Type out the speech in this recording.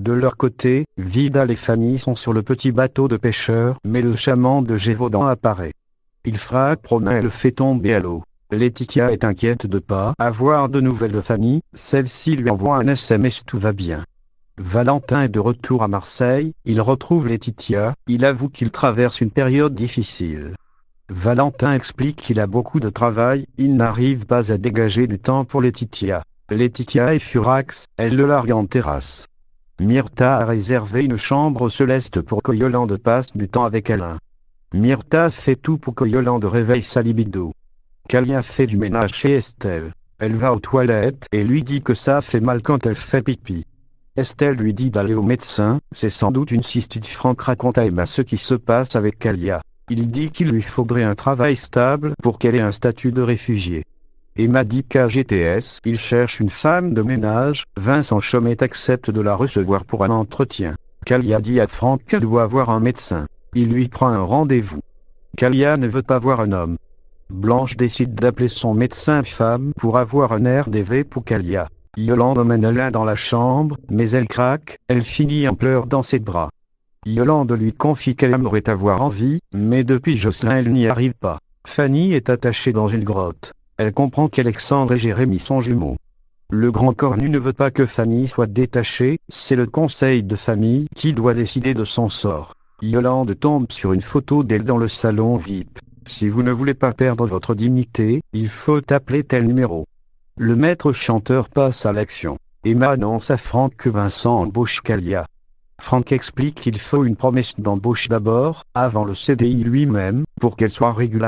De leur côté, Vidal et Fanny sont sur le petit bateau de pêcheurs, mais le chaman de Gévaudan apparaît. Il frappe Romain et le fait tomber à l'eau. Laetitia est inquiète de pas avoir de nouvelles de Fanny, celle-ci lui envoie un SMS: tout va bien. Valentin est de retour à Marseille, il retrouve Laetitia, il avoue qu'il traverse une période difficile. Valentin explique qu'il a beaucoup de travail, il n'arrive pas à dégager du temps pour Laetitia. Laetitia est furax, elle le largue en terrasse. Myrtha a réservé une chambre céleste pour que Yolande passe du temps avec Alain. Myrtha fait tout pour que Yolande réveille sa libido. Kalia fait du ménage chez Estelle. Elle va aux toilettes et lui dit que ça fait mal quand elle fait pipi. Estelle lui dit d'aller au médecin, c'est sans doute une cystite. Franck raconte à Emma ce qui se passe avec Kalia. Il dit qu'il lui faudrait un travail stable pour qu'elle ait un statut de réfugié. Emma dit qu'à GTS, il cherche une femme de ménage. Vincent Chomette accepte de la recevoir pour un entretien. Kalia dit à Franck qu'elle doit voir un médecin. Il lui prend un rendez-vous. Kalia ne veut pas voir un homme. Blanche décide d'appeler son médecin femme pour avoir un RDV pour Kalia. Yolande emmène Alain dans la chambre, mais elle craque, elle finit en pleurs dans ses bras. Yolande lui confie qu'elle aimerait avoir envie, mais depuis Jocelyn elle n'y arrive pas. Fanny est attachée dans une grotte. Elle comprend qu'Alexandre et Jérémy sont jumeaux. Le grand cornu ne veut pas que Fanny soit détachée, c'est le conseil de famille qui doit décider de son sort. Yolande tombe sur une photo d'elle dans le salon VIP. Si vous ne voulez pas perdre votre dignité, il faut appeler tel numéro. Le maître chanteur passe à l'action. Emma annonce à Franck que Vincent embauche Kalia. Franck explique qu'il faut une promesse d'embauche d'abord, avant le CDI lui-même, pour qu'elle soit régularisée.